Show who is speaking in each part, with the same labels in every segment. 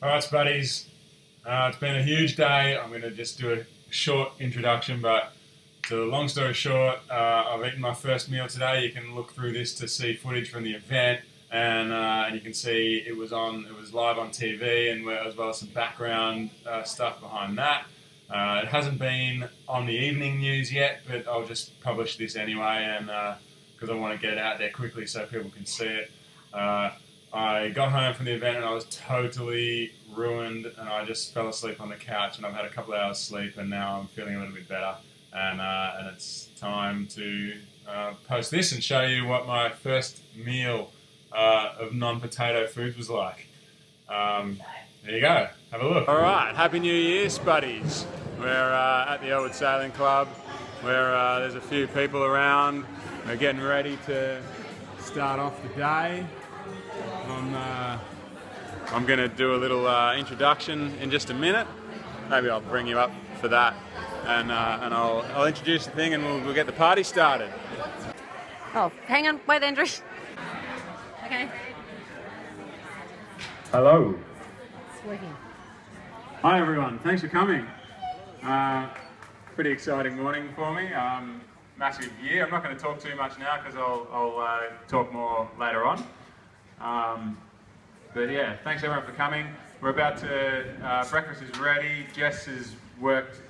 Speaker 1: Alright, Spuddies, it's been a huge day. I'm going to just do a short introduction, but to long story short, I've eaten my first meal today. You can look through this to see footage from the event, and you can see it was live on TV, and as well as some background stuff behind that. It hasn't been on the evening news yet, but I'll just publish this anyway, and because I want to get it out there quickly so people can see it. I got home from the event and I was totally ruined, and I just fell asleep on the couch, and I've had a couple of hours sleep, and now I'm feeling a little bit better, and it's time to post this and show you what my first meal of non-potato foods was like. There you go, have a look. Alright, Happy New Year, Spuddies. We're at the Elwood Sailing Club, where there's a few people around. We're getting ready to start off the day. I'm going to do a little introduction in just a minute. Maybe I'll bring you up for that, and I'll introduce the thing, and we'll get the party started.
Speaker 2: Oh, hang on, wait, Andrew. Okay.
Speaker 1: Hello.
Speaker 2: It's working.
Speaker 1: Hi everyone, thanks for coming. Pretty exciting morning for me. Massive year. I'm not going to talk too much now because I'll talk more later on. But yeah, thanks everyone for coming. We're about to, breakfast is ready. Jess has worked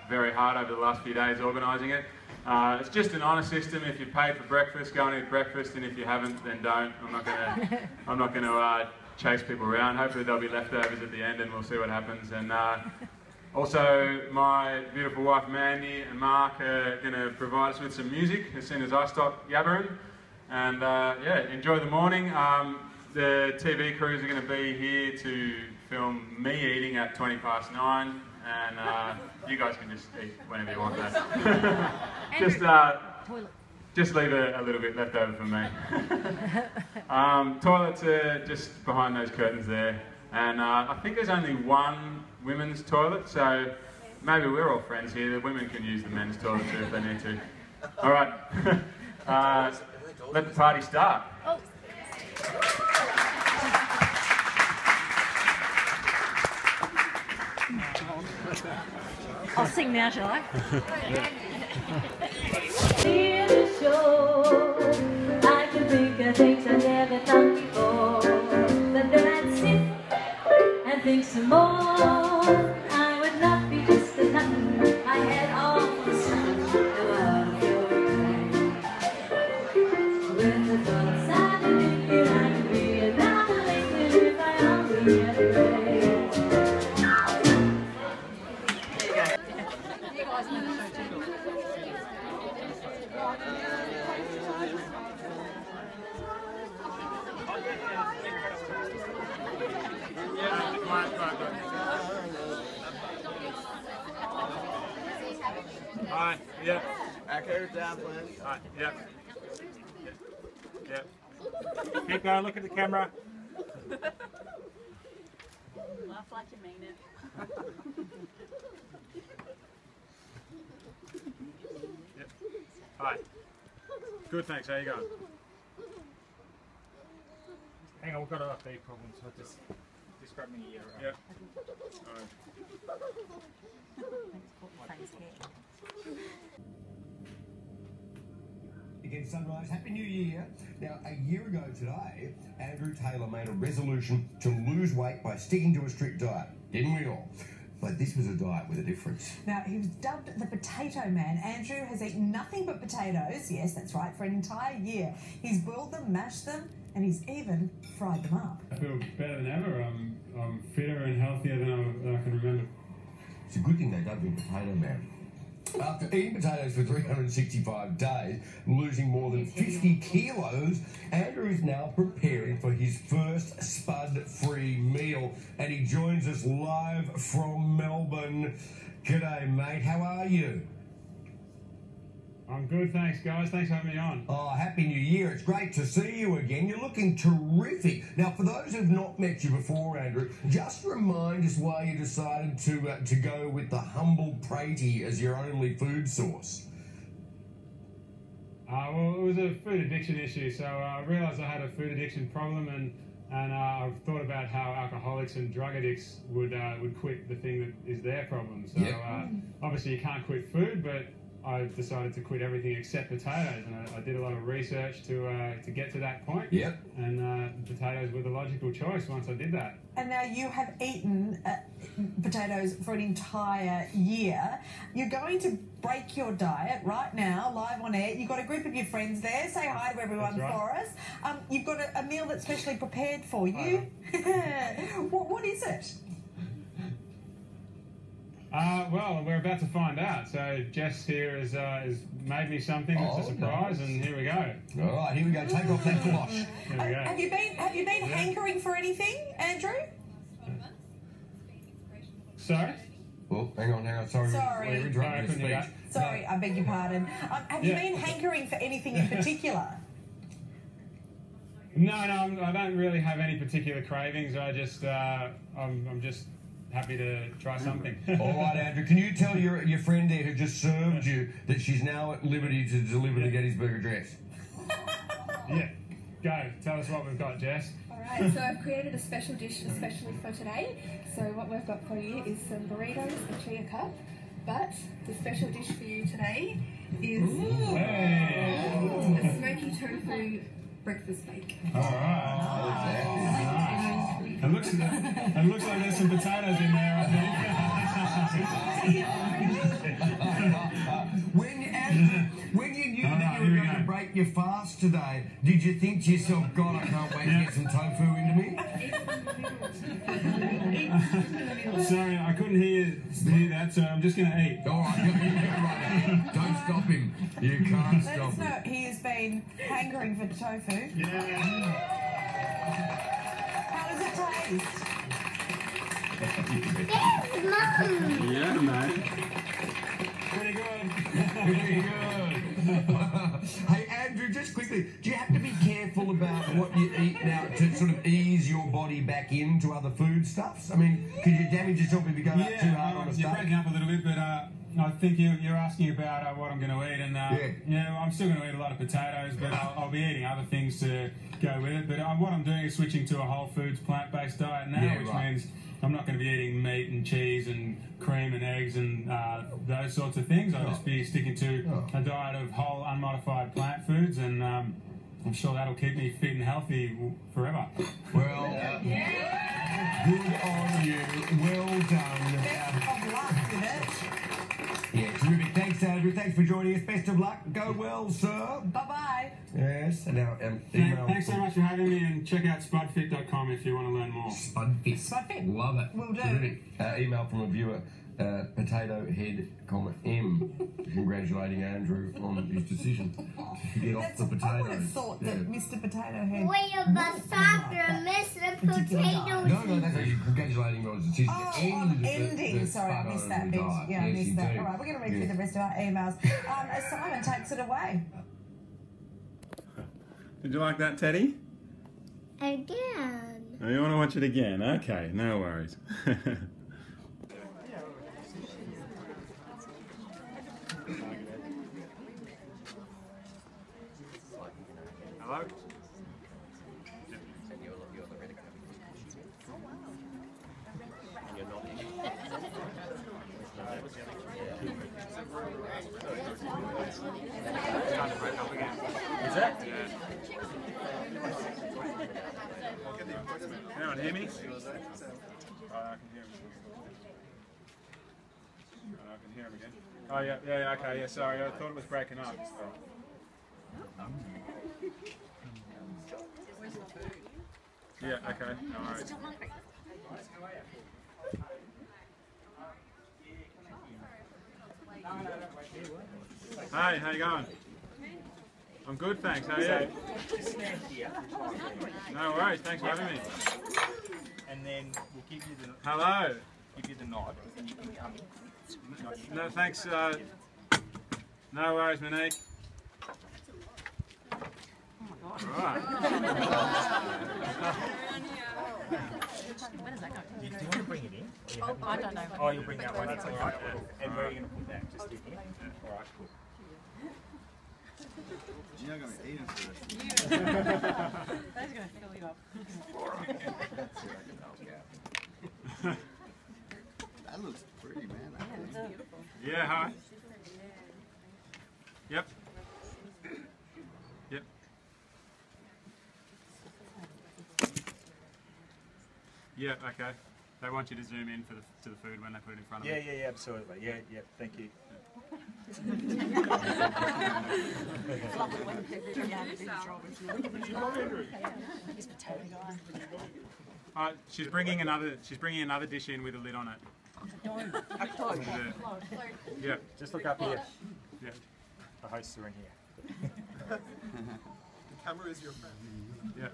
Speaker 1: very hard over the last few days organising it. It's just an honour system. If you paid for breakfast, go and eat breakfast, and if you haven't, then don't. I'm not gonna chase people around. Hopefully there'll be leftovers at the end, and we'll see what happens. And also, my beautiful wife Mandy and Mark are going to provide us with some music as soon as I stop yabbering. And yeah, enjoy the morning. The TV crews are going to be here to film me eating at 9:20, and you guys can just eat whenever you want that. Just leave a little bit left over for me. Toilets are just behind those curtains there, and I think there's only one women's toilet, so maybe we're all friends here. The women can use the men's toilet too if they need to. All right, let the party start. Oh.
Speaker 2: I'll sing now, shall I?
Speaker 3: I can think of things I've never done before, but then I'd sit and think some more. I would not be just a nothing. I had all the sun of your time. When the thoughts I've been thinking, I could be another Lincoln if I only had a way.
Speaker 1: Alright, yeah.
Speaker 4: Back down, please.
Speaker 1: Alright, yeah. Yeah. Keep going, look at the camera.
Speaker 2: Laugh like you mean it.
Speaker 1: Yep. Hi. Good, thanks. How you going?
Speaker 5: Hang on, we've got a feed problem, so just grab me here.
Speaker 1: Yep.
Speaker 6: Against Sunrise, Happy New Year. Now, a year ago today, Andrew Taylor made a resolution to lose weight by sticking to a strict diet. Didn't we all? But this was a diet with a difference.
Speaker 7: Now, he was dubbed the Potato Man. Andrew has eaten nothing but potatoes, yes, that's right, for an entire year. He's boiled them, mashed them, and he's even fried them up.
Speaker 1: I feel better than ever. I'm fitter and healthier than I can remember.
Speaker 6: It's a good thing they dubbed him Potato Man. After eating potatoes for 365 days, losing more than 50 kilos, Andrew is now preparing for his first Spud-free meal, and he joins us live from Melbourne. G'day, mate. How are you?
Speaker 1: I'm good, thanks, guys. Thanks for having me on.
Speaker 6: Oh, Happy New Year. It's great to see you again. You're looking terrific. Now, for those who've not met you before, Andrew, just remind us why you decided to go with the humble Pratey as your only food source.
Speaker 1: Well, it was a food addiction issue, so I realised I had a food addiction problem, and I've thought about how alcoholics alcoholics and drug addicts would quit the thing that is their problem. So obviously you can't quit food, but I've decided to quit everything except potatoes, and I did a lot of research to get to that point.
Speaker 6: Yep.
Speaker 1: And potatoes were the logical choice once I did that.
Speaker 7: And now you have eaten potatoes for an entire year. You're going to break your diet right now, live on air. You've got a group of your friends there. Say hi to everyone for us. You've got a meal that's specially prepared for you. What is it?
Speaker 1: Well, we're about to find out. So Jess here has made me something. It's a surprise, and here we go.
Speaker 6: All right, here we go. Take off that cloche.
Speaker 1: Here we go.
Speaker 7: Have you been hankering for anything, Andrew?
Speaker 1: Sorry?
Speaker 6: Oh, hang on. Sorry.
Speaker 7: Sorry.
Speaker 6: We're interrupting the speech.
Speaker 7: Sorry, I beg your pardon. Have you been hankering for anything in particular?
Speaker 1: No, I don't really have any particular cravings. I just, I'm just happy to try something.
Speaker 6: All right, Andrew, can you tell your friend there who just served you that she's now at liberty to deliver the Gettysburg Address?
Speaker 1: Yeah, go. Tell us what we've got, Jess.
Speaker 8: Alright, so I've created a special dish especially for today. So what we've got for you is some burritos, a chia cup, but the special dish for you today is a smoky tofu breakfast bake.
Speaker 1: Alright. It looks like there's some potatoes in there, I think.
Speaker 6: When you knew that you were going to break your fast today, did you think to yourself, God, I can't wait to get some tofu into me?
Speaker 1: Sorry, I couldn't hear that, so I'm just going to eat.
Speaker 6: All right, don't stop him. You can't
Speaker 7: Let
Speaker 6: stop
Speaker 7: us know
Speaker 6: him.
Speaker 7: he has been hankering for tofu.
Speaker 1: Yeah.
Speaker 7: How does it taste?
Speaker 1: Yeah, mate. Pretty good.
Speaker 6: Pretty good. Hey, Andrew, just quickly, do you have to be careful about what you eat now to sort of ease your body back into other foodstuffs? I mean, could you damage yourself if you go out too hard on a
Speaker 1: you're
Speaker 6: steak?
Speaker 1: breaking up a little bit, but I think you're asking about what I'm going to eat, and I'm still going to eat a lot of potatoes, but I'll be eating other things to go with it. But what I'm doing is switching to a whole foods plant-based diet now, which means I'm not going to be eating meat and cheese and cream and eggs and those sorts of things. I'll just be sticking to a diet of whole unmodified plant foods, and I'm sure that'll keep me fit and healthy forever.
Speaker 6: Well, good on you. Well done.
Speaker 7: Best of luck with it.
Speaker 6: Yeah, terrific. Thanks, Andrew. Thanks for joining us. Best of luck. Go well, sir.
Speaker 7: Bye-bye.
Speaker 6: Yes, and now email.
Speaker 1: Thanks so much for having me, and check out spudfit.com if you want to learn more.
Speaker 6: Spudfit.
Speaker 7: Spudfit.
Speaker 6: Love it.
Speaker 7: Will do.
Speaker 6: Terrific. Email from a viewer, Potato Head, M, congratulating Andrew on his decision to get off the potatoes.
Speaker 7: I would have thought that Mr. Potato Head...
Speaker 9: Wait a Mr. Potato.
Speaker 6: No, that's actually congratulating him on his decision to end
Speaker 7: ending. Sorry, I missed that bit. Yeah, I missed that. All right, we're going to read through the rest of our emails. As Simon takes it away.
Speaker 1: Did you like that, Teddy?
Speaker 9: Again.
Speaker 1: Oh, you want to watch it again? Okay, no worries. Hello? Is that? Anyone hear me? I can hear him. I can hear him again. Oh yeah, okay, yeah, sorry, I thought it was breaking up. Yeah, okay, alright. Hi, how you going? I'm good, thanks. How are you? No worries, thanks for having me.
Speaker 5: And then we'll give you the
Speaker 1: Hello.
Speaker 5: nod, and you can come in.
Speaker 1: No, thanks. No worries, Monique. Right.
Speaker 2: Where does that go?
Speaker 5: Do you want to bring it in?
Speaker 2: Oh, I don't know.
Speaker 5: Oh, you'll bring that one. That's all right. And where are you going to put that? Just in here? Yeah. All right, cool.
Speaker 4: You're not going to eat them for this.
Speaker 2: That's going to fill you up.
Speaker 4: That's it, I can help you out.
Speaker 1: Yeah, okay. They want you to zoom in to the food when they put it in front of
Speaker 5: Yeah,
Speaker 1: you.
Speaker 5: yeah, absolutely. Yeah, yeah, thank you.
Speaker 1: She's bringing another dish in with a lid on it. Yeah.
Speaker 5: Just look up here.
Speaker 1: Yeah.
Speaker 5: The hosts are in here.
Speaker 4: The camera is your friend.
Speaker 1: Yeah.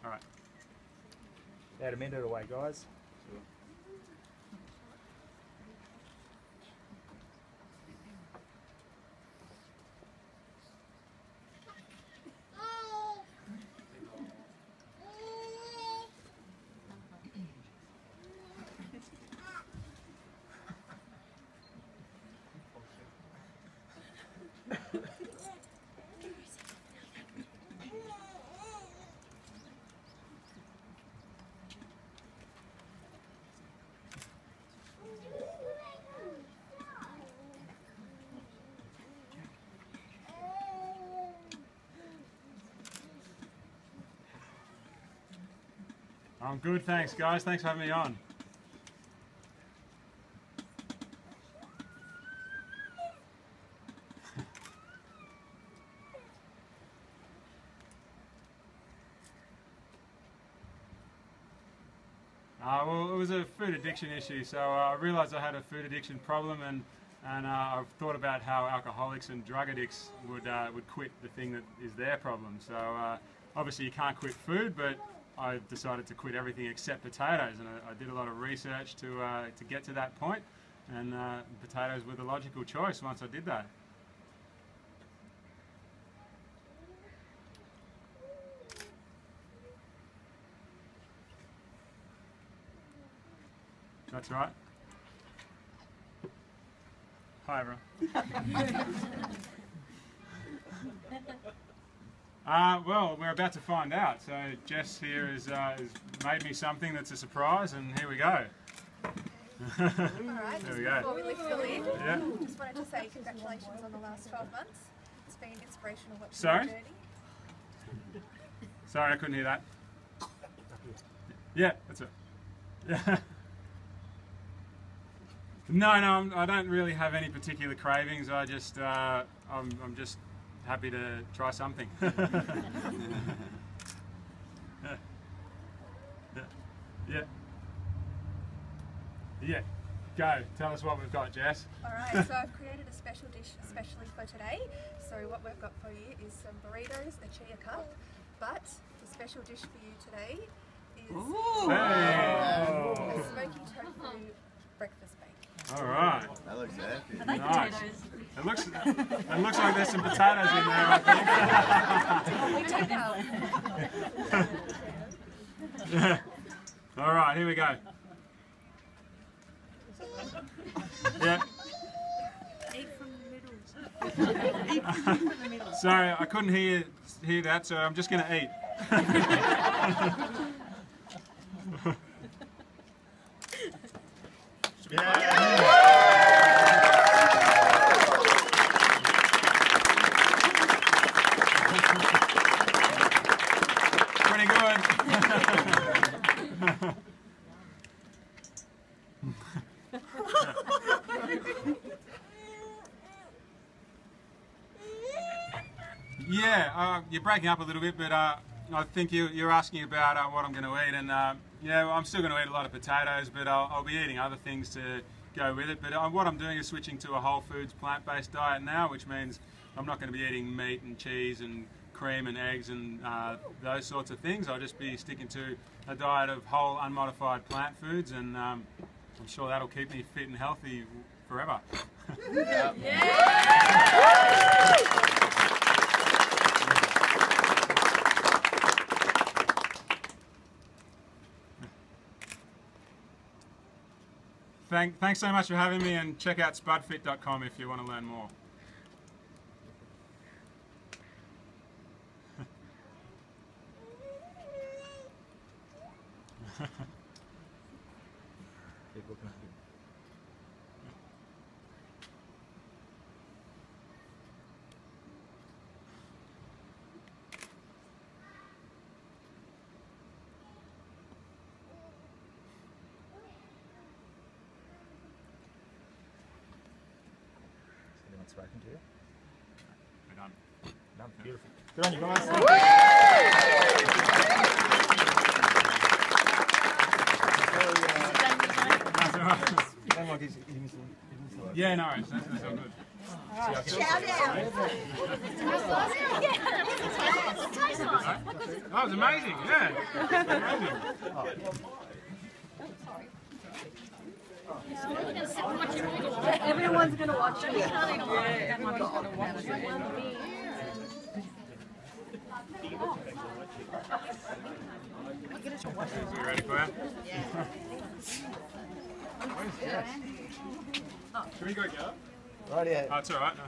Speaker 1: All right.
Speaker 5: About a minute away, guys.
Speaker 1: I'm good, thanks guys. Thanks for having me on. Well, it was a food addiction issue, so I realised I had a food addiction problem, and I've thought about how alcoholics and drug addicts would quit the thing that is their problem. So obviously you can't quit food, but I decided to quit everything except potatoes, and I did a lot of research to get to that point, and potatoes were the logical choice once I did that. That's right. Hi everyone. Well, we're about to find out. So Jess here has made me something that's a surprise, and here we go.
Speaker 8: Alright, just
Speaker 1: go.
Speaker 8: before we lift the lid,
Speaker 1: Yeah.
Speaker 8: just wanted to say congratulations on the last 12 months. It's been inspirational watching
Speaker 1: Sorry?
Speaker 8: your journey.
Speaker 1: Sorry, I couldn't hear that. Yeah, that's it. Yeah. No, I don't really have any particular cravings. I just, I'm just happy to try something. Yeah. Yeah. Go. Tell us what we've got, Jess.
Speaker 8: Alright, so I've created a special dish especially for today. So what we've got for you is some burritos, a chia cup, but the special dish for you today is a smoky tofu breakfast bake.
Speaker 1: All right.
Speaker 4: That looks epic.
Speaker 1: Nice. It looks like there's some potatoes in there, I think. All right, here we go. Yeah.
Speaker 9: Eat from the middle.
Speaker 1: Sorry, I couldn't hear that, so I'm just going to eat. Pretty good. Yeah, you're breaking up a little bit, but I think you're asking about what I'm going to eat, and yeah, well, I'm still going to eat a lot of potatoes, but I'll be eating other things to go with it. But what I'm doing is switching to a whole foods plant-based diet now, which means I'm not going to be eating meat and cheese and cream and eggs and those sorts of things. I'll just be sticking to a diet of whole unmodified plant foods, and I'm sure that'll keep me fit and healthy forever. Thanks so much for having me, and check out spudfit.com if you want to learn more.
Speaker 5: haven't spoken to you.
Speaker 1: We're done.
Speaker 5: Done. Beautiful. Good on you guys.
Speaker 1: Yeah, no, it's all good.
Speaker 7: Shout out.
Speaker 1: That was amazing, yeah. Amazing.
Speaker 2: Everyone's going to watch it. Everyone's going to watch it.
Speaker 1: You ready, Claire? Should we go get up?
Speaker 5: Right, yeah.
Speaker 1: Oh, it's alright. No.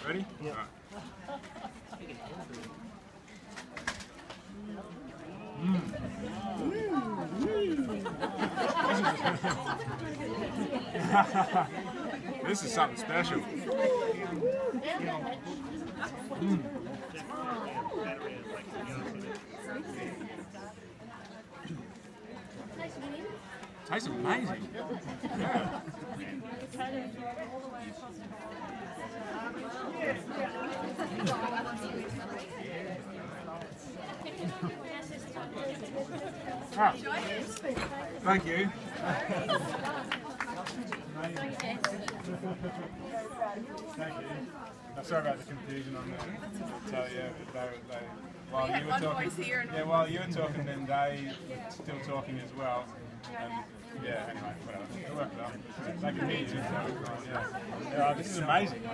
Speaker 1: Ready? Yeah. Alright. This is something special. Tastes amazing. Yeah. Ah. Thank you. Thank you. I'm sorry about the confusion on that. So yeah, while you were talking, while you were talking, then they still talking as well. And yeah, anyway, whatever. It worked out. They can hear you. So, yeah, this is amazing.
Speaker 8: You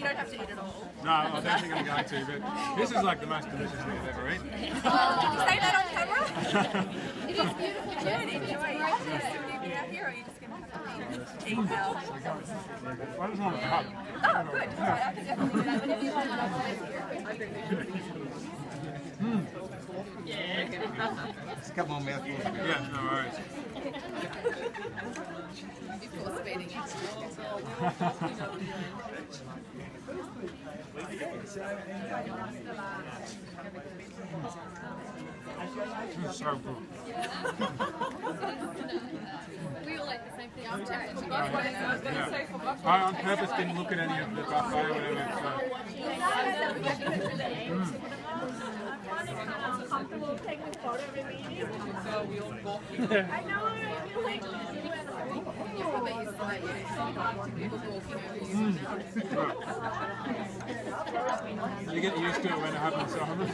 Speaker 8: don't have to eat it all.
Speaker 1: No, I don't think I'm going to, but this is like the most delicious thing I've ever eaten.
Speaker 8: Did you say that on camera? It is beautiful. Good, enjoy it. Are you out here or are you just going to have to eat now?
Speaker 1: Why does one cut?
Speaker 8: Oh, good. All right, I can definitely do that whenever you want.
Speaker 5: Just a couple more mouthfuls.
Speaker 1: Yeah, no worries. This is so good.
Speaker 8: We all like the same thing. I'm tempted.
Speaker 1: I on purpose didn't look at any of the buffet or whatever.
Speaker 9: Comfortable taking a photo of him eating. I know.
Speaker 1: You get used to it when it happens, Simon.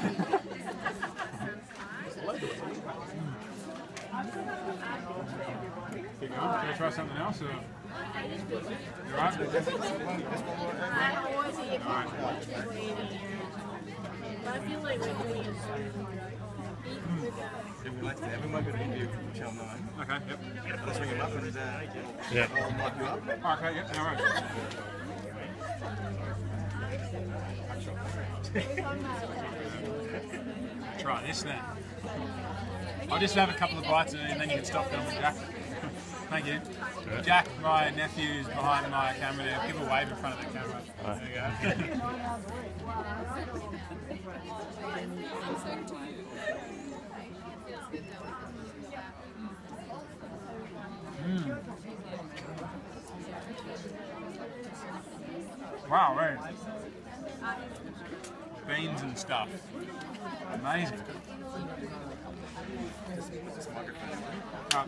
Speaker 1: Keep going. Can I try something else? Or? You right?
Speaker 9: I always eat but I feel like we're doing it
Speaker 5: Everyone got an interview from Channel 9.
Speaker 1: Okay, yep.
Speaker 5: Let's ring him up and I'll mic you up.
Speaker 1: Okay, yep, no worries. Try this then. I'll just have a couple of bites and then you can stop filming, Jack. Thank you. Jack, my nephew's behind my camera there. Give a wave in front of the camera. There you go. Wow, right. Beans and stuff. Amazing. Oh,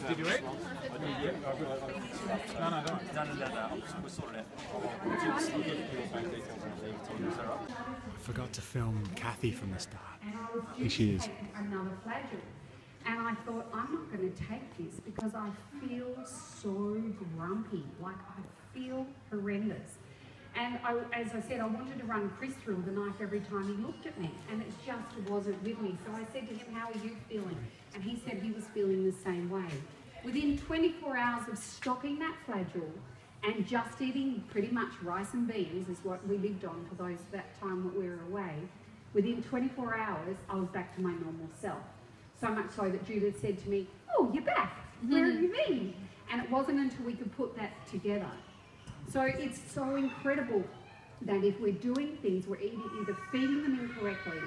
Speaker 1: did you eat? No, don't. We'll sort it out. I forgot to film Kathy from the start. Here she is.
Speaker 10: Another flagyl. And I thought, I'm not going to take this because I feel so grumpy. Like, I feel horrendous. And as I said, I wanted to run Chris through the knife every time he looked at me, and it just wasn't with me. So I said to him, how are you feeling? And he said he was feeling the same way. Within 24 hours of stopping that flagell and just eating pretty much rice and beans is what we lived on for that time that we were away, within 24 hours, I was back to my normal self. So much so that Judith said to me, oh, you're back. Where have you been? And it wasn't until we could put that together. So it's so incredible that if we're doing things, we're either feeding them incorrectly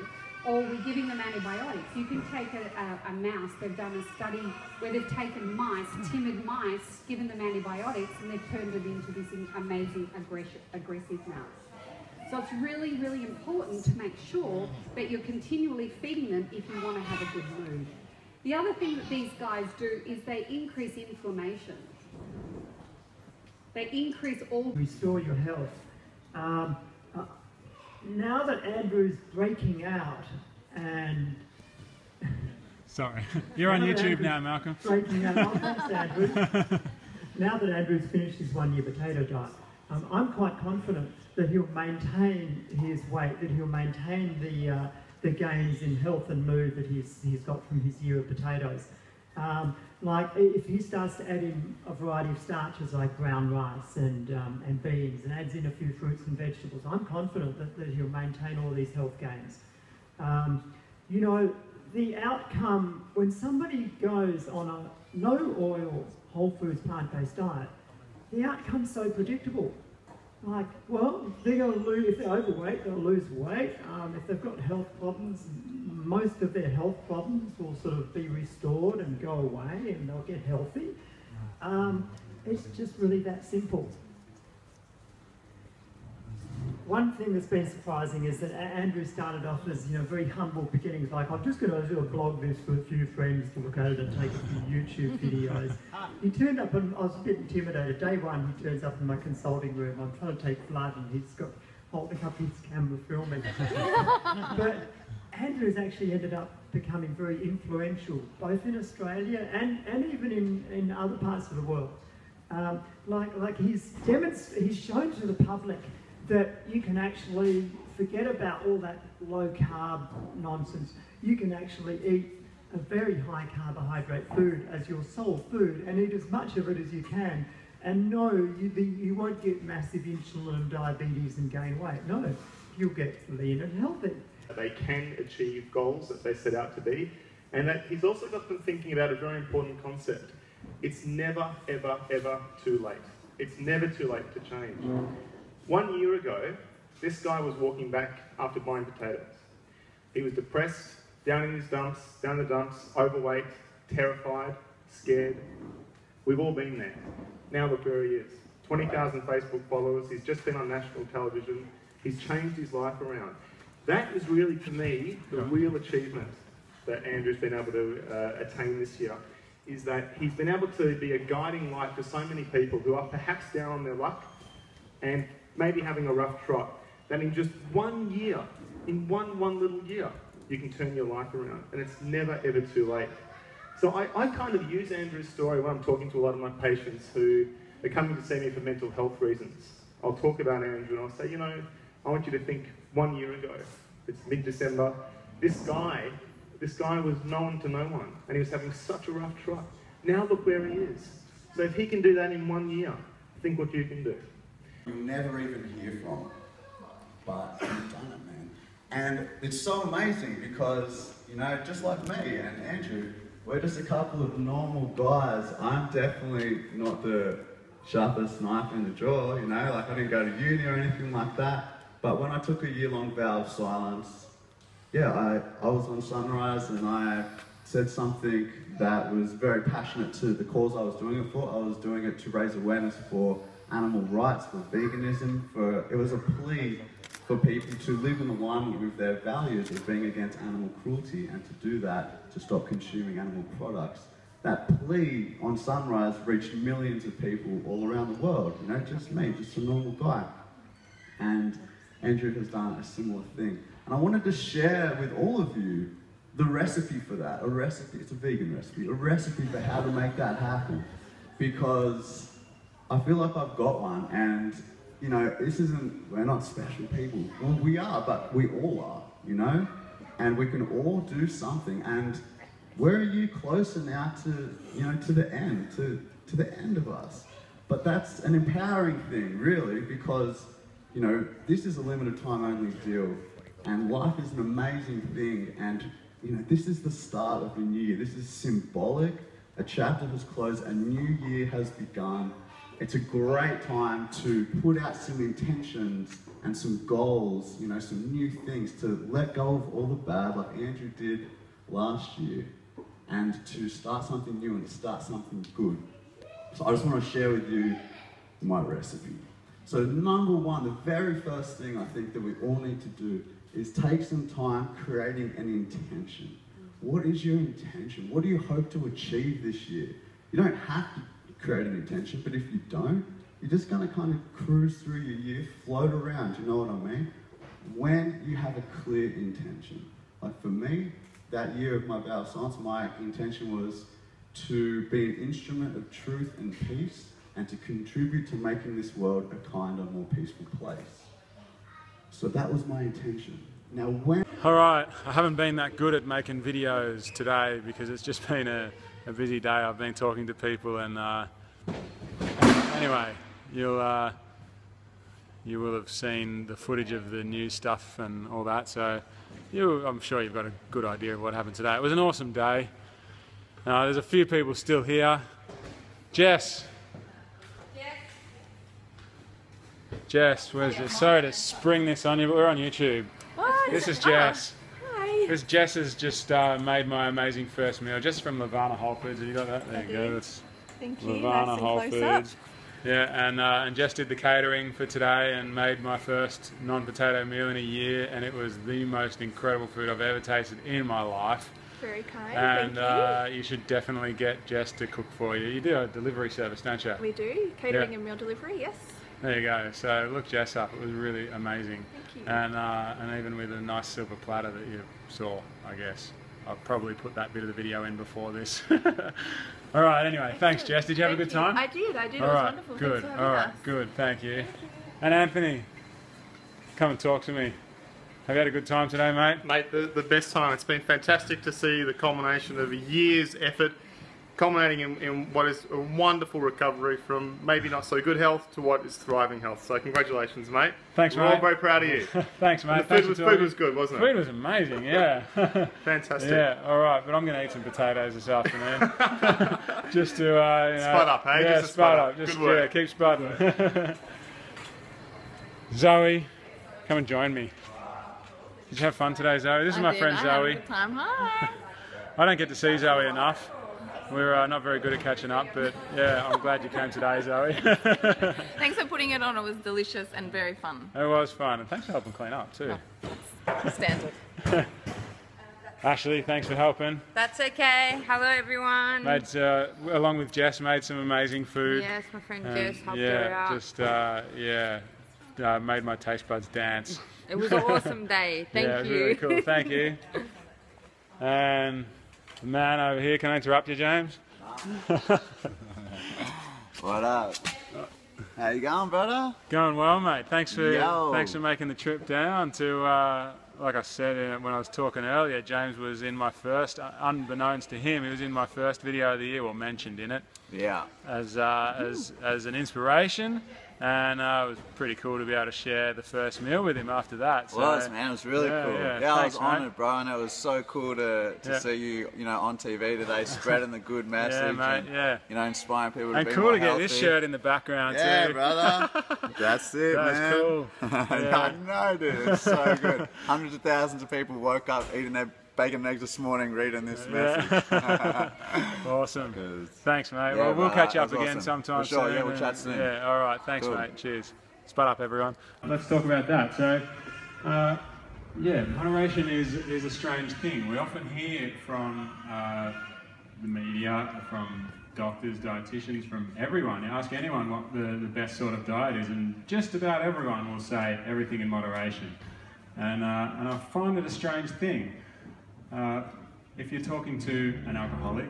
Speaker 10: or we're giving them antibiotics. You can take a mouse, they've done a study where they've taken mice, timid mice, given them antibiotics, and they've turned it into this amazing aggressive mouse. So it's really, really important to make sure that you're continually feeding them if you want to have a good mood. The other thing that these guys do is they increase inflammation. They increase all...
Speaker 11: Restore your health. Now that Andrew's breaking out and...
Speaker 1: Sorry. You're on YouTube now, Malcolm.
Speaker 11: Breaking out. Oh, thanks, Andrew. Now that Andrew's finished his one-year potato diet, I'm quite confident that he'll maintain his weight, that he'll maintain the gains in health and mood that he's got from his year of potatoes. Like if he starts to add in a variety of starches like brown rice and beans and adds in a few fruits and vegetables, I'm confident that he'll maintain all these health gains. You know, the outcome, when somebody goes on a no oil, whole foods, plant-based diet, the outcome's so predictable. Like, well, they're going to lose, if they're overweight, they'll lose weight. If they've got health problems, most of their health problems will sort of be restored and go away and they'll get healthy. It's just really that simple. One thing that's been surprising is that Andrew started off as, you know, very humble beginnings, like, I'm just going to do a blog this for a few friends to look at it and take a few YouTube videos. He turned up and I was a bit intimidated. Day one, he turns up in my consulting room. I'm trying to take blood and he's got holding up his camera filming. But Andrew's actually ended up becoming very influential, both in Australia and even in other parts of the world. He's shown to the public that you can actually forget about all that low-carb nonsense. You can actually eat a very high carbohydrate food as your sole food and eat as much of it as you can. And no, you won't get massive insulin and diabetes and gain weight. No, you'll get lean and healthy.
Speaker 12: They can achieve goals that they set out to be. And that he's also got them thinking about a very important concept. It's never, ever, ever too late. It's never too late to change. 1 year ago, this guy was walking back after buying potatoes. He was depressed, down in his dumps, down the dumps, overweight, terrified, scared. We've all been there. Now look where he is. 20,000 Facebook followers, he's just been on national television, he's changed his life around. That is really, to me, the real achievement that Andrew's been able to attain this year, is that he's been able to be a guiding light for so many people who are perhaps down on their luck and maybe having a rough trot, that in just 1 year, in one little year, you can turn your life around, and it's never ever too late. So I kind of use Andrew's story when I'm talking to a lot of my patients who are coming to see me for mental health reasons. I'll talk about Andrew and I'll say, you know, I want you to think 1 year ago, it's mid-December, this guy was known to no one, and he was having such a rough trot. Now look where he is. So if he can do that in 1 year, think what you can do.
Speaker 4: You'll never even hear from, but you've done it, man. And it's so amazing because, you know, just like me and Andrew, we're just a couple of normal guys. I'm definitely not the sharpest knife in the drawer, you know, like I didn't go to uni or anything like that. But when I took a year-long vow of silence, yeah, I was on Sunrise and I said something that was very passionate to the cause I was doing it for. I was doing it to raise awareness for animal rights, for veganism, it was a plea for people to live in alignment with their values of being against animal cruelty and to do that, to stop consuming animal products. That plea on Sunrise reached millions of people all around the world, you know, just me, just a normal guy. And Andrew has done a similar thing. And I wanted to share with all of you the recipe for that, a recipe, it's a vegan recipe, a recipe for how to make that happen. Because I feel like I've got one, and you know, we're not special people. Well, we are, but we all are, you know? And we can all do something. And where are you closer now to, you know, to the end, to the end of us? But that's an empowering thing, really, because, you know, this is a limited time only deal. And life is an amazing thing. And, you know, this is the start of a new year. This is symbolic. A chapter has closed, a new year has begun. It's a great time to put out some intentions and some goals, you know, some new things, to let go of all the bad like Andrew did last year, and to start something new and start something good. So I just want to share with you my recipe. So number one, the very first thing I think that we all need to do is take some time creating an intention. What is your intention? What do you hope to achieve this year? You don't have to create an intention, but if you don't, you're just going to kind of cruise through your year, float around, you know what I mean? When you have a clear intention. Like for me, that year of my vow of silence, my intention was to be an instrument of truth and peace and to contribute to making this world a kinder, more peaceful place. So that was my intention. Now when...
Speaker 1: Alright, I haven't been that good at making videos today because it's just been a busy day. I've been talking to people and anyway, you will have seen the footage of the new stuff and all that, so I'm sure you've got a good idea of what happened today. It was an awesome day. There's a few people still here. Jess, where's Jess? Sorry to spring this on you, but we're on YouTube.
Speaker 2: What?
Speaker 1: This is Jess.
Speaker 2: Hi.
Speaker 1: This Jess has just made my amazing first meal, just from Lavana Whole Foods. Have you got that? There you go. That's
Speaker 2: Thank you.
Speaker 1: Lavana
Speaker 2: Nice
Speaker 1: Whole
Speaker 2: and close up.
Speaker 1: Foods. Yeah, and Jess did the catering for today and made my first non-potato meal in a year, and it was the most incredible food I've ever tasted in my life.
Speaker 2: Very kind.
Speaker 1: And
Speaker 2: thank
Speaker 1: you should definitely get Jess to cook for you. You do a delivery service, don't you?
Speaker 2: We do. Catering and meal delivery, yes.
Speaker 1: There you go. So look Jess up. It was really amazing.
Speaker 2: Thank you.
Speaker 1: And even with a nice silver platter that you saw, I guess. I'll probably put that bit of the video in before this. All right, anyway, thanks Jess. Did you have a good time?
Speaker 2: I did. It
Speaker 1: All
Speaker 2: was
Speaker 1: right,
Speaker 2: wonderful.
Speaker 1: good.
Speaker 2: Thanks for having
Speaker 1: All right,
Speaker 2: us.
Speaker 1: good. Thank you. And Anthony, come and talk to me. Have you had a good time today, mate?
Speaker 12: Mate, the best time. It's been fantastic to see the culmination of a year's effort, culminating in what is a wonderful recovery from maybe not so good health to what is thriving health. So congratulations, mate.
Speaker 1: Thanks,
Speaker 12: We're
Speaker 1: mate.
Speaker 12: all very proud of you.
Speaker 1: Thanks, mate.
Speaker 12: And the food was good, wasn't it?
Speaker 1: Food was amazing, yeah.
Speaker 12: Fantastic.
Speaker 1: Yeah, all right, but I'm going to eat some potatoes this afternoon. Just to, you know...
Speaker 12: Spud up, hey?
Speaker 1: Yeah,
Speaker 12: Just
Speaker 1: spud up. Just,
Speaker 12: good work.
Speaker 1: Yeah, keep spudding. Zoe, come and join me. Did you have fun today, Zoe? This is my friend Zoe.
Speaker 2: Good time. Hi.
Speaker 1: I don't get to see Zoe enough. We're not very good at catching up, but yeah, I'm glad you came today, Zoe.
Speaker 2: Thanks for putting it on. It was delicious and very fun.
Speaker 1: It was fun, and thanks for helping clean up too.
Speaker 2: Oh, standard.
Speaker 1: Ashley, thanks for helping.
Speaker 13: That's okay. Hello, everyone.
Speaker 1: Made, along with Jess, made some amazing food.
Speaker 13: Yes, my friend Jess helped her out.
Speaker 1: Just made my taste buds dance.
Speaker 13: It was an awesome day. Thank you.
Speaker 1: Yeah, it was really cool. Thank you. And the man over here, can I interrupt you, James?
Speaker 14: What up? How you going, brother?
Speaker 1: Going well, mate. Thanks for making the trip down to. Like I said when I was talking earlier, James was in my first, unbeknownst to him, he was in my first video of the year, or mentioned in it.
Speaker 14: Yeah.
Speaker 1: As an inspiration. And it was pretty cool to be able to share the first meal with him after that. So,
Speaker 14: It was, man. It was really cool. Yeah,
Speaker 1: Thanks,
Speaker 14: I was honoured, bro, and it was so cool to see you, on TV today, spreading the good message.
Speaker 1: Yeah, mate.
Speaker 14: And,
Speaker 1: yeah.
Speaker 14: Inspiring people to
Speaker 1: and
Speaker 14: be
Speaker 1: cool
Speaker 14: more
Speaker 1: to get
Speaker 14: healthy.
Speaker 1: this shirt in the background too.
Speaker 14: Yeah, brother. That's it,
Speaker 1: That's
Speaker 14: man.
Speaker 1: cool.
Speaker 14: I know, dude. It's so good. Hundreds of thousands of people woke up eating their bacon and eggs this morning, reading this message.
Speaker 1: Awesome. Thanks, mate.
Speaker 14: Yeah,
Speaker 1: well, we'll catch up again
Speaker 14: awesome.
Speaker 1: sometime
Speaker 14: For sure,
Speaker 1: soon.
Speaker 14: yeah, we'll chat soon.
Speaker 1: Yeah, all right. Thanks,
Speaker 14: Cool.
Speaker 1: mate. Cheers. Spud up, everyone. Let's talk about that. So, yeah, moderation is a strange thing. We often hear it from the media, from doctors, dietitians, from everyone. You ask anyone what the best sort of diet is, and just about everyone will say everything in moderation. And I find it a strange thing. If you're talking to an alcoholic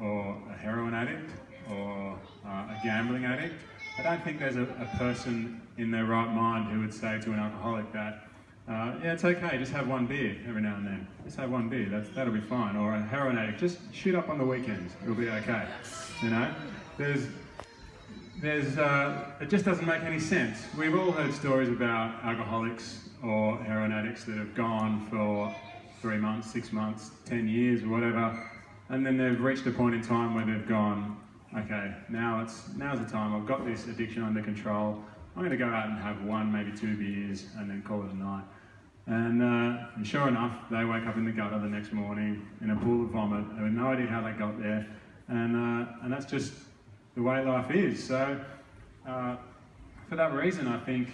Speaker 1: or a heroin addict or a gambling addict, I don't think there's a person in their right mind who would say to an alcoholic that, yeah, it's okay, just have one beer every now and then. Just have one beer, that'll be fine. Or a heroin addict, just shoot up on the weekends, it'll be okay. You know, it just doesn't make any sense. We've all heard stories about alcoholics or heroin addicts that have gone for 3 months, 6 months, 10 years, or whatever, and then they've reached a point in time where they've gone, okay, now's the time, I've got this addiction under control, I'm going to go out and have 1, maybe 2 beers, and then call it a night. And sure enough, they wake up in the gutter the next morning in a pool of vomit. They have no idea how they got there, and that's just the way life is. So, for that reason, I think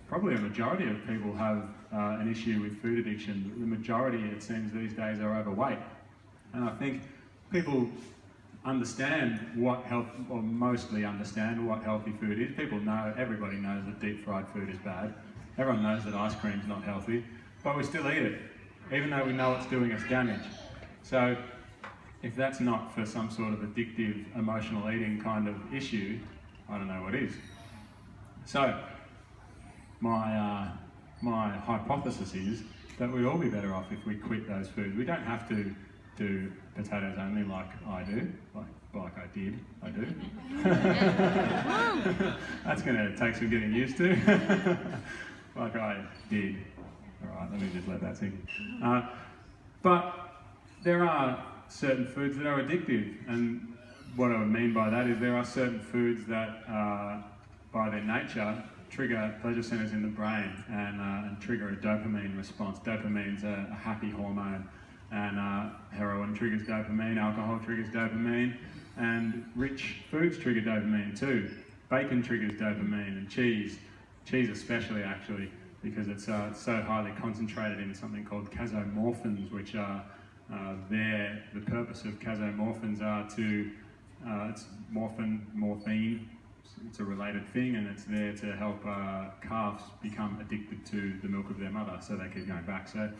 Speaker 1: probably a majority of people have an issue with food addiction. The majority, it seems these days, are overweight, and I think people understand what mostly understand what healthy food is. People know, everybody knows that deep fried food is bad. Everyone knows that ice cream's not healthy, but we still eat it, even though we know it's doing us damage. So if that's not for some sort of addictive, emotional eating kind of issue, I don't know what is. So my hypothesis is that we'd all be better off if we quit those foods. We don't have to do potatoes only like I do, like I do. That's going to take some getting used to. Like I did. Alright, let me just let that sink. But there are certain foods that are addictive, and what I would mean by that is there are certain foods that, by their nature, trigger pleasure centers in the brain and trigger a dopamine response. Dopamine's a happy hormone. And heroin triggers dopamine, alcohol triggers dopamine, and rich foods trigger dopamine too. Bacon triggers dopamine, and cheese especially actually, because it's so highly concentrated in something called casomorphins, which are the purpose of casomorphins are to, it's morphine, it's a related thing, and it's there to help calves become addicted to the milk of their mother, so they keep going back. So.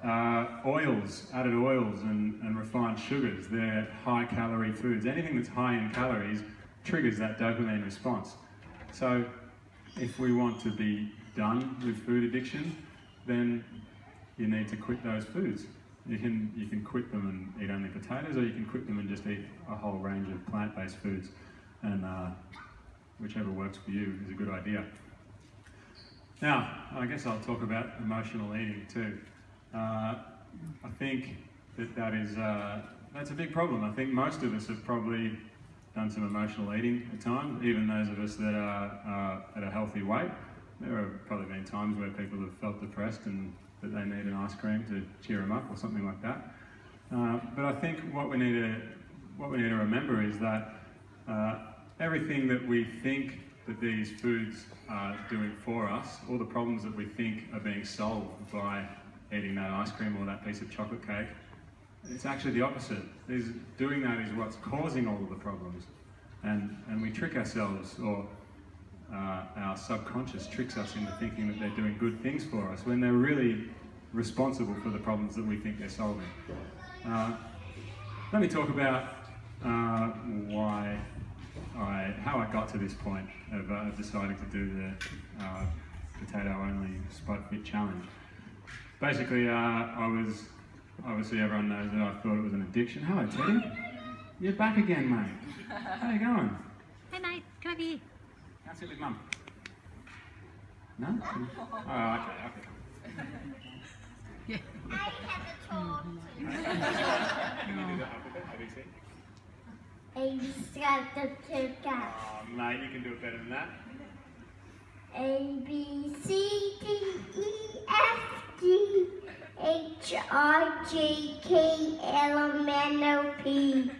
Speaker 1: Added oils and refined sugars, they're high-calorie foods. Anything that's high in calories triggers that dopamine response. So if we want to be done with food addiction, then you need to quit those foods. You can quit them and eat only potatoes, or you can quit them and just eat a whole range of plant-based foods. And whichever works for you is a good idea. Now, I guess I'll talk about emotional eating too. I think that's a big problem. I think most of us have probably done some emotional eating at times, even those of us that are at a healthy weight. There have probably been times where people have felt depressed and that they need an ice cream to cheer them up or something like that. But I think what we need to remember is that everything that we think that these foods are doing for us, all the problems that we think are being solved by eating that ice cream or that piece of chocolate cake, it's actually the opposite. Doing that is what's causing all of the problems. And we trick ourselves, or our subconscious tricks us into thinking that they're doing good things for us when they're really responsible for the problems that we think they're solving. Let me talk about how I got to this point of deciding to do the potato-only Spud Fit challenge. Basically, obviously everyone knows that I thought it was an addiction. Hello, Teddy. You're back again, mate. How you going?
Speaker 2: Hey, mate. Come over here.
Speaker 1: Go sit with Mum. No? Oh, okay.
Speaker 2: Yeah.
Speaker 1: Oh, mate, you can do it better than that.
Speaker 15: A, B, C, D, E, F, G, H, I, J, K, L, M, N, O, P,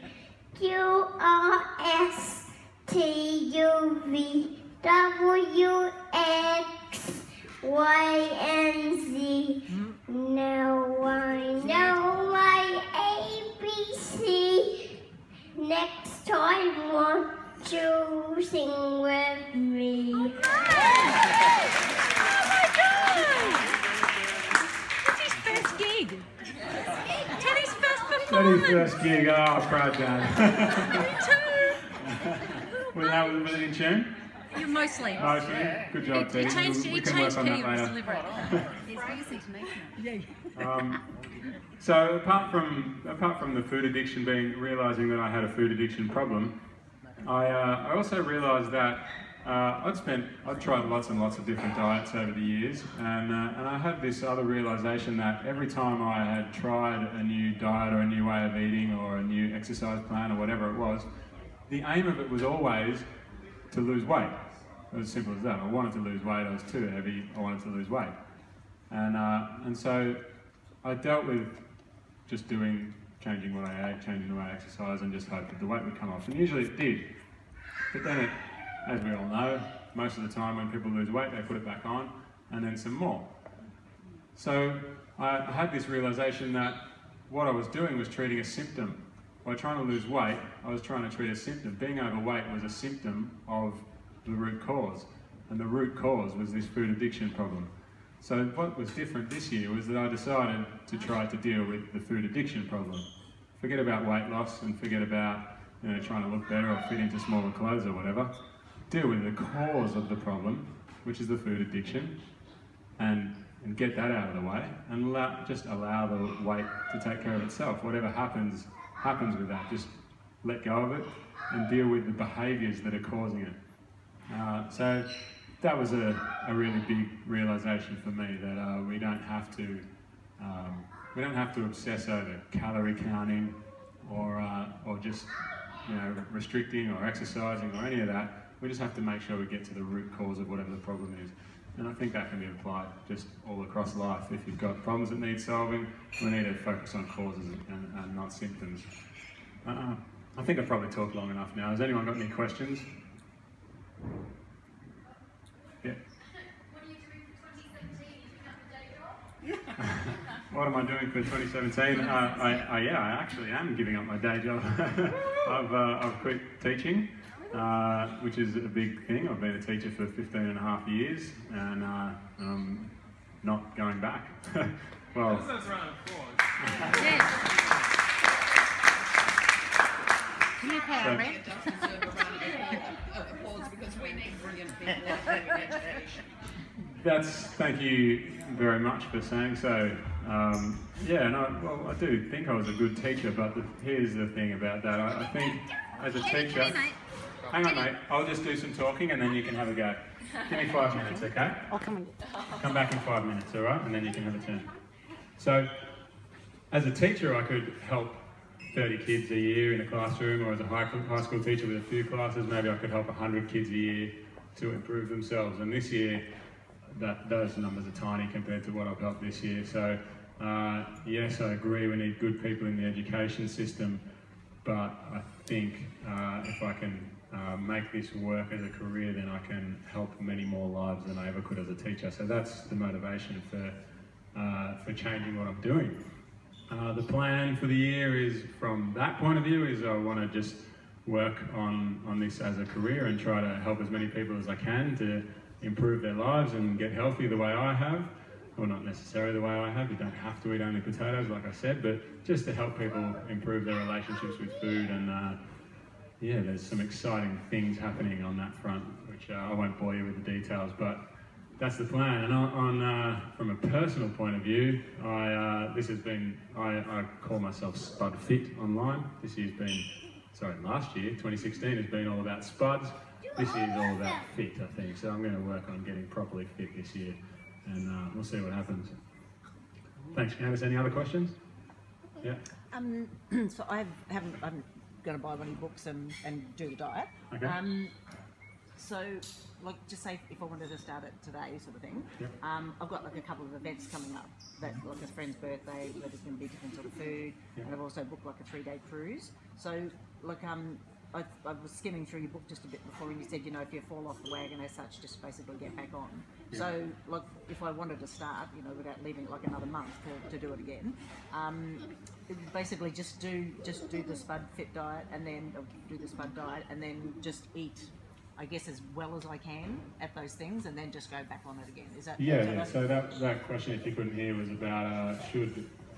Speaker 15: Q, R, S, T, U, V, W, X, Y, and Z. Now I know my ABC. Next time, won't you sing with me?
Speaker 2: Oh my God! That's his first gig. Teddy's first performance.
Speaker 1: Daddy's first gig. Oh, proud dad. Was it in tune?
Speaker 2: You're mostly.
Speaker 1: Mostly. Good job, Teddy.
Speaker 2: It changed
Speaker 1: We can work on that later.
Speaker 2: It's easy to make.
Speaker 1: So apart from the food addiction realising that I had a food addiction problem, I also realised that I'd tried lots and lots of different diets over the years, and I had this other realisation that every time I had tried a new diet or a new way of eating or a new exercise plan or whatever it was, the aim of it was always to lose weight. It was as simple as that. I wanted to lose weight. I was too heavy. I wanted to lose weight, and so I dealt with just changing what I ate, changing the way I exercised, and just hoped that the weight would come off. And usually it did. But then, as we all know, most of the time when people lose weight, they put it back on, and then some more. So I had this realisation that what I was doing was treating a symptom. By trying to lose weight, I was trying to treat a symptom. Being overweight was a symptom of the root cause, and the root cause was this food addiction problem. So what was different this year was that I decided to try to deal with the food addiction problem. Forget about weight loss and forget about trying to look better or fit into smaller clothes or whatever. Deal with the cause of the problem, which is the food addiction, and get that out of the way, and just allow the weight to take care of itself. Whatever happens with that. Just let go of it and deal with the behaviours that are causing it. So that was a really big realisation for me, that we don't have to obsess over calorie counting or just restricting or exercising or any of that. We just have to make sure we get to the root cause of whatever the problem is. And I think that can be applied just all across life. If you've got problems that need solving, we need to focus on causes and not symptoms. I think I've probably talked long enough now. Has anyone got any questions? Yeah. What am I doing for 2017? I actually am giving up my day job. I've quit teaching, which is a big thing. I've been a teacher for 15.5 years, and I'm not going back. Well,
Speaker 2: Can you pay our rent?
Speaker 1: Thank you very much for saying so. Yeah, I do think I was a good teacher, but here's the thing about that. I think as a teacher... Hang on, mate. I'll just do some talking and then you can have a go. Give me 5 minutes, okay?
Speaker 2: I'll come
Speaker 1: back in 5 minutes, all right? And then you can have a turn. So, as a teacher, I could help 30 kids a year in a classroom, or as a high school teacher with a few classes, maybe I could help 100 kids a year to improve themselves. And this year, those numbers are tiny compared to what I've helped this year. So, yes, I agree we need good people in the education system, but I think if I can make this work as a career, then I can help many more lives than I ever could as a teacher. So that's the motivation for changing what I'm doing. The plan for the year is, from that point of view, is I want to just work on this as a career and try to help as many people as I can to improve their lives and get healthy the way I have. Well, not necessarily the way I have. You don't have to eat only potatoes, like I said, but just to help people improve their relationships with food. And yeah, there's some exciting things happening on that front, which I won't bore you with the details, but that's the plan. And from a personal point of view, I call myself Spud Fit online. Last year, 2016, has been all about Spuds. This year is all about fit, I think. So I'm going to work on getting properly fit this year, and we'll see what happens. Thanks, Candice. Any other questions? Yeah.
Speaker 16: So I'm going to buy one of your books and do the diet.
Speaker 1: Okay.
Speaker 16: So, like, just say if I wanted to start it today, sort of thing.
Speaker 1: Yep.
Speaker 16: I've got like a couple of events coming up, that like a friend's birthday, where there's going to be different sort of food,
Speaker 1: Yep.
Speaker 16: and I've also booked like a 3-day cruise. So, like, I was skimming through your book just a bit before, and you said, if you fall off the wagon as such, just basically get back on.
Speaker 1: Yeah.
Speaker 16: So, like, if I wanted to start, without leaving it like another month to do it again, basically just do the Spud Fit diet, and then do the Spud diet, and then just eat, I guess, as well as I can at those things, and then just go back on it again. Is that?
Speaker 1: Yeah. So that question, if you couldn't hear, was about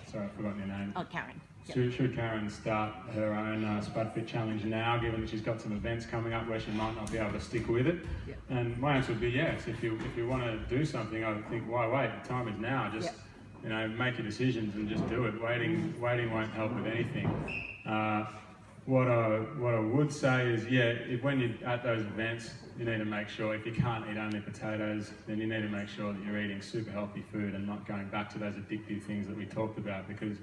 Speaker 1: sorry, I've forgotten your name.
Speaker 16: Oh, Karen.
Speaker 1: Should Karen start her own Spud Fit challenge now, given that she's got some events coming up where she might not be able to stick with it?
Speaker 16: Yep.
Speaker 1: And my answer would be yes. If you want to do something, I would think, why wait? The time is now. Just you know, make your decisions and just do it. Waiting won't help with anything. What I would say is, when you're at those events, you need to make sure, if you can't eat only potatoes, then you need to make sure that you're eating super healthy food and not going back to those addictive things that we talked about, because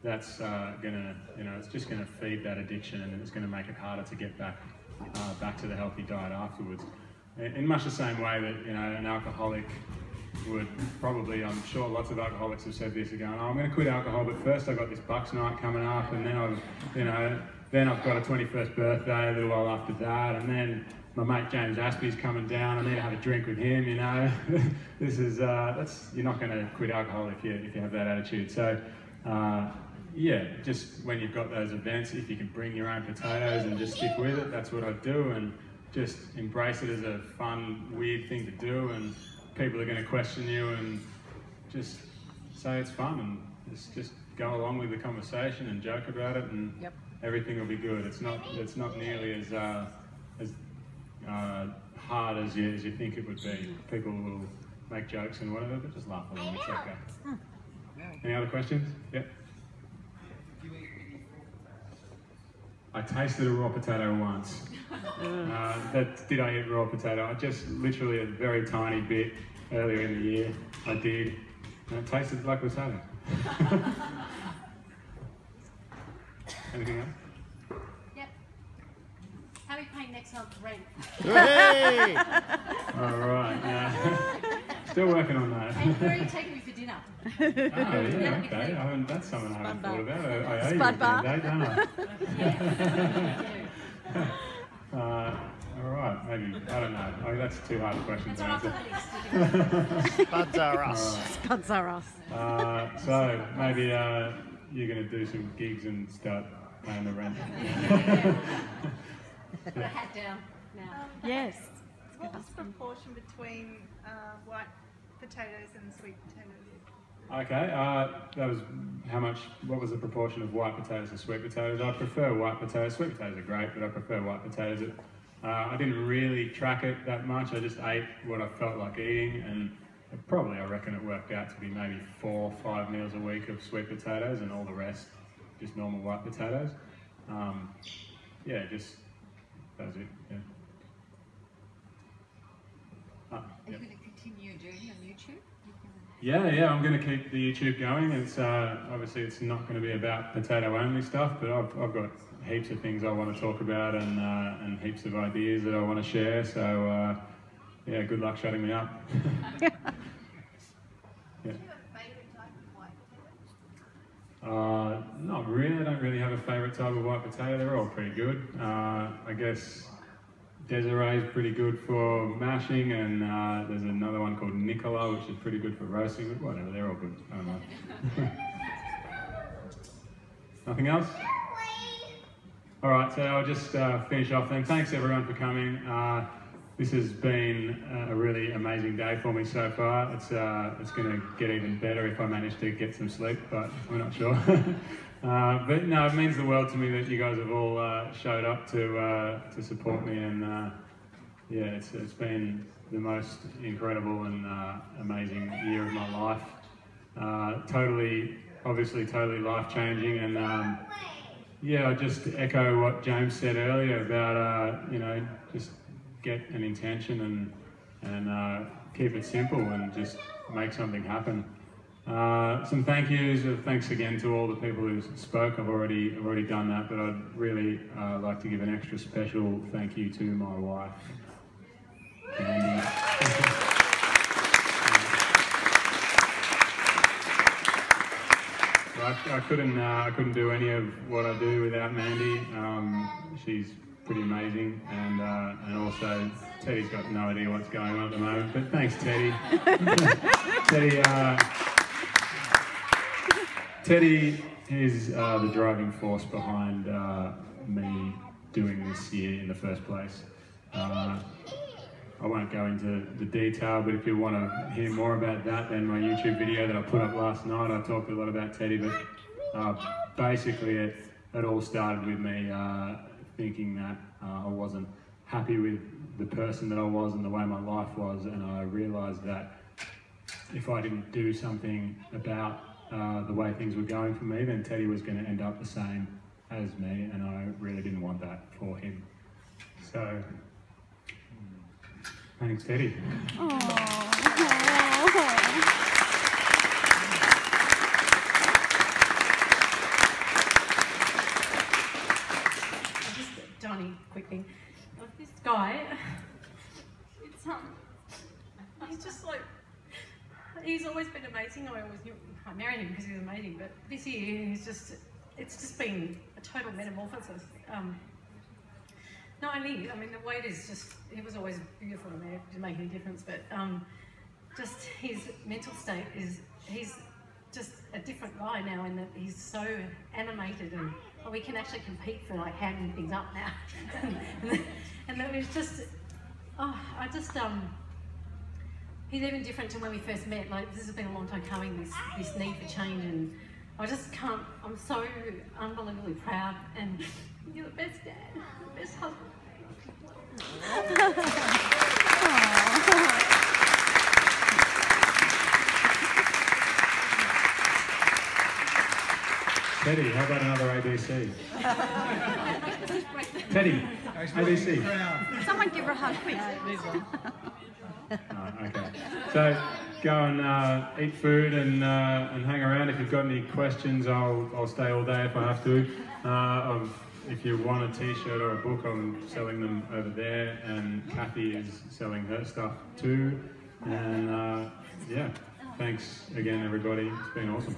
Speaker 1: that's it's just gonna feed that addiction, and it's gonna make it harder to get back to the healthy diet afterwards. In much the same way that, you know, an alcoholic would probably, I'm sure lots of alcoholics have said this, are going, oh, I'm going to quit alcohol, but first I've got this Bucks night coming up, and then I've got a 21st birthday a little while after that, and then my mate James Aspey's coming down, I need to have a drink with him, you know. This is, you're not going to quit alcohol if you have that attitude. So, just when you've got those events, if you can bring your own potatoes and just stick with it, that's what I'd do, and just embrace it as a fun, weird thing to do, and people are going to question you, and just say it's fun, and just go along with the conversation and joke about it, and everything will be good. It's not nearly as hard as you think it would be. People will make jokes and whatever, but just laugh along. It's okay. Any other questions? Yep. I tasted a raw potato once. Did I eat raw potato? I just literally a very tiny bit earlier in the year. I did, and it tasted like potato. Anything else?
Speaker 2: Yep. How are we paying next month's rent?
Speaker 1: Hey! All right. Still working on that.
Speaker 2: And where are you taking me for dinner?
Speaker 1: Oh, yeah, okay. That's something I haven't thought about. I owe you
Speaker 2: Spud bar.
Speaker 1: a date, don't I? All right, maybe, I don't know. That's too hard a question to answer.
Speaker 5: Spuds are us.
Speaker 1: Right.
Speaker 2: Spuds are us.
Speaker 1: So maybe you're going to do some gigs and start paying the rent.
Speaker 2: Put a hat down now.
Speaker 13: Yes.
Speaker 9: What was the proportion between white potatoes and sweet potatoes?
Speaker 1: Okay, that was what was the proportion of white potatoes and sweet potatoes? I prefer white potatoes. Sweet potatoes are great, but I prefer white potatoes. I didn't really track it that much. I just ate what I felt like eating, and I reckon it worked out to be maybe 4 or 5 meals a week of sweet potatoes, and all the rest just normal white potatoes. Just that was it. Yeah.
Speaker 17: Are you going to continue your journey on YouTube?
Speaker 1: Yeah, I'm going to keep the YouTube going. It's obviously it's not going to be about potato only stuff, but I've got heaps of things I want to talk about, and heaps of ideas that I want to share. So good luck shutting me up. Yeah.
Speaker 9: Do you have a favourite type of white potato?
Speaker 1: Not really. I don't really have a favourite type of white potato. They're all pretty good. I guess Desiree's pretty good for mashing, and there's another one called Nicola, which is pretty good for roasting. Whatever, they're all good. I don't know. Nothing else? All right, so I'll just finish off then. Thanks everyone for coming. This has been a really amazing day for me so far. It's going to get even better if I manage to get some sleep, but we're not sure. But no, it means the world to me that you guys have all showed up to support me, and it's been the most incredible and amazing year of my life. Obviously totally life-changing, and I just echo what James said earlier about just get an intention and keep it simple and just make something happen. Some thank yous. Thanks again to all the people who spoke. I've already done that, but I'd really like to give an extra special thank you to my wife, Mandy. I couldn't do any of what I do without Mandy. She's pretty amazing, and also Teddy's got no idea what's going on at the moment. But thanks, Teddy. Teddy is the driving force behind me doing this year in the first place. I won't go into the detail, but if you want to hear more about that, then my YouTube video that I put up last night, I talked a lot about Teddy, but basically it all started with me thinking that I wasn't happy with the person that I was and the way my life was, and I realised that if I didn't do something about the way things were going for me, then Teddy was going to end up the same as me, and I really didn't want that for him. So, thanks, Teddy.
Speaker 18: Just a tiny quick thing. This guy, it's he's just like, he's always been amazing. I always knew I married him because he was amazing, but this year it's just been a total metamorphosis. Not only, I mean, the weight is just, he was always beautiful to me, it didn't make any difference, but just his mental state is, he's just a different guy now in that he's so animated, and we can actually compete for like handing things up now. and it was just, he's even different to when we first met. Like, this has been a long time coming, this need for change, and I just can't, I'm so unbelievably proud, and you're the best dad, the best husband.
Speaker 1: Teddy, how about another ABC? Teddy, ABC.
Speaker 2: Someone give her a hug, quick.
Speaker 1: Okay. So go and eat food and hang around. If you've got any questions, I'll stay all day if I have to. If you want a t-shirt or a book, I'm selling them over there, and Kathy is selling her stuff too. And yeah, thanks again, everybody. It's been awesome.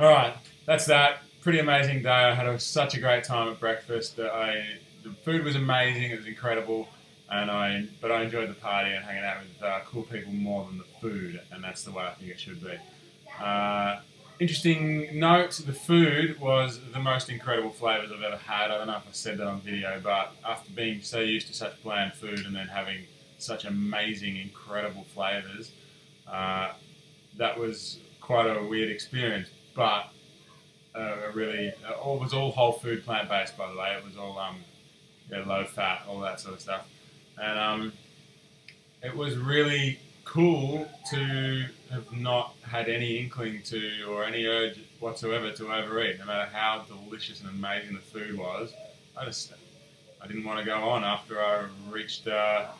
Speaker 1: All right, that's that. Pretty amazing day. I had such a great time at breakfast. The food was amazing. It was incredible, and but I enjoyed the party and hanging out with cool people more than the food, and that's the way I think it should be. Interesting note: the food was the most incredible flavours I've ever had. I don't know if I said that on video, but after being so used to such bland food and then having such amazing, incredible flavours, that was quite a weird experience. But it was all whole food, plant-based, by the way. It was all low fat, all that sort of stuff. And it was really cool to have not had any inkling to, or any urge whatsoever to overeat, no matter how delicious and amazing the food was. I didn't want to go on after I reached a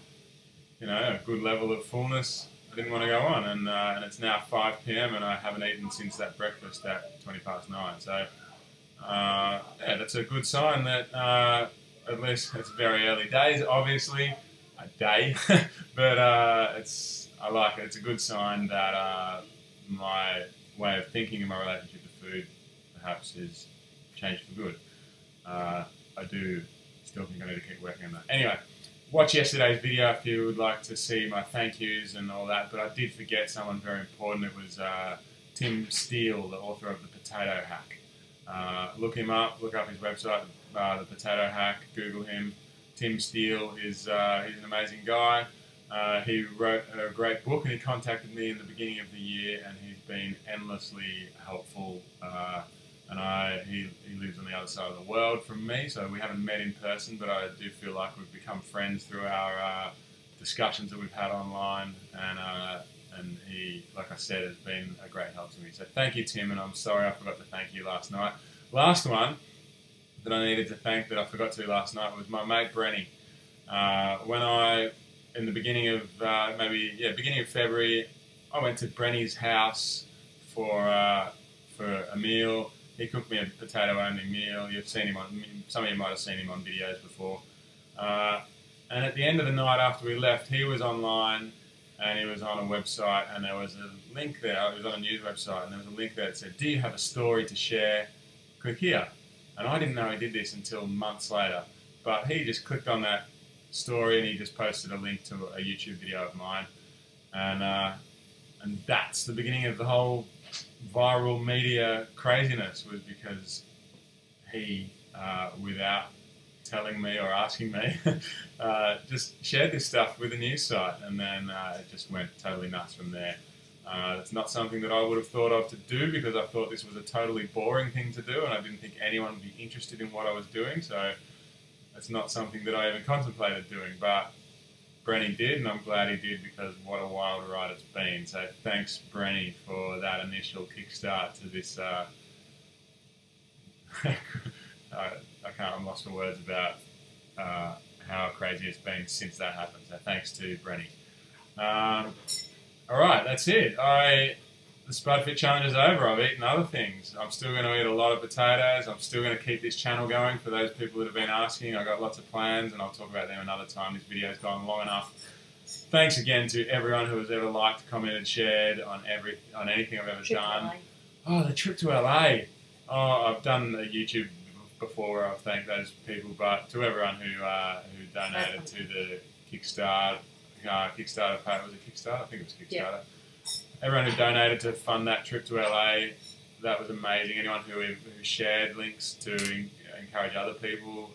Speaker 1: good level of fullness. I didn't want to go on, and it's now 5 p.m. and I haven't eaten since that breakfast at 9:20. So yeah, that's a good sign that at least it's very early days, obviously, a day, but I like it. It's a good sign that my way of thinking and my relationship to food perhaps is changed for good. I do still think I need to keep working on that. Anyway. Watch yesterday's video if you would like to see my thank yous and all that, but I did forget someone very important. It was Tim Steele, the author of The Potato Hack. Look him up, look up his website, The Potato Hack, Google him. Tim Steele he's an amazing guy. He wrote a great book, and he contacted me in the beginning of the year, and he's been endlessly helpful. He lives on the other side of the world from me, so we haven't met in person, but I do feel like we've become friends through our discussions that we've had online, and he, like I said, has been a great help to me. So thank you, Tim, and I'm sorry I forgot to thank you last night. Last one that I needed to thank that I forgot to last night was my mate Brenny. In the beginning of beginning of February, I went to Brenny's house for a meal. He cooked me a potato-only meal. You've seen him some of you might have seen him on videos before. And at the end of the night after we left, he was online, and he was on a website, and there was a link there. He was on a news website, and there was a link there that said, "Do you have a story to share? Click here." And I didn't know he did this until months later. But he just clicked on that story, and he just posted a link to a YouTube video of mine. And that's the beginning of the whole viral media craziness, was because he, without telling me or asking me, just shared this stuff with a news site, and then it just went totally nuts from there. It's not something that I would have thought of to do because I thought this was a totally boring thing to do, and I didn't think anyone would be interested in what I was doing, so it's not something that I even contemplated doing, but Brenny did, and I'm glad he did because what a wild ride it's been. So thanks, Brenny, for that initial kickstart to this. I'm lost for words about how crazy it's been since that happened. So thanks to Brenny. All right, that's it. The Spud Fit Challenge is over. I've eaten other things. I'm still going to eat a lot of potatoes. I'm still going to keep this channel going for those people that have been asking. I've got lots of plans, and I'll talk about them another time. This video's gone long enough. Thanks again to everyone who has ever liked, commented, shared on anything I've ever done. Oh, the trip to LA. Oh, I've done a YouTube before where I've thanked those people, but to everyone who donated to the Kickstarter. Kickstarter page. Was it Kickstarter? I think it was Kickstarter. Yeah. Everyone who donated to fund that trip to LA, that was amazing. Anyone who shared links to encourage other people,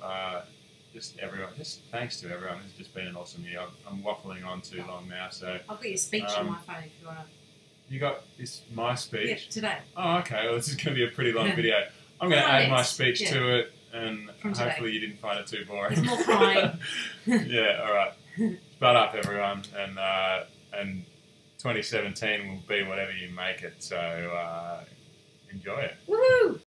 Speaker 1: just everyone. Just thanks to everyone. It's just been an awesome year. I'm waffling on too long now, so.
Speaker 2: I've got your speech on my phone if you want to.
Speaker 1: You got my speech?
Speaker 2: Yeah, today.
Speaker 1: Oh, okay. Well, this is going to be a pretty long video. I'm going to add my speech to it, and hopefully you didn't find it too boring.
Speaker 2: There's more crying.
Speaker 1: Yeah, all right. Spud up, everyone, and 2017 will be whatever you make it, so enjoy it.
Speaker 2: Woohoo!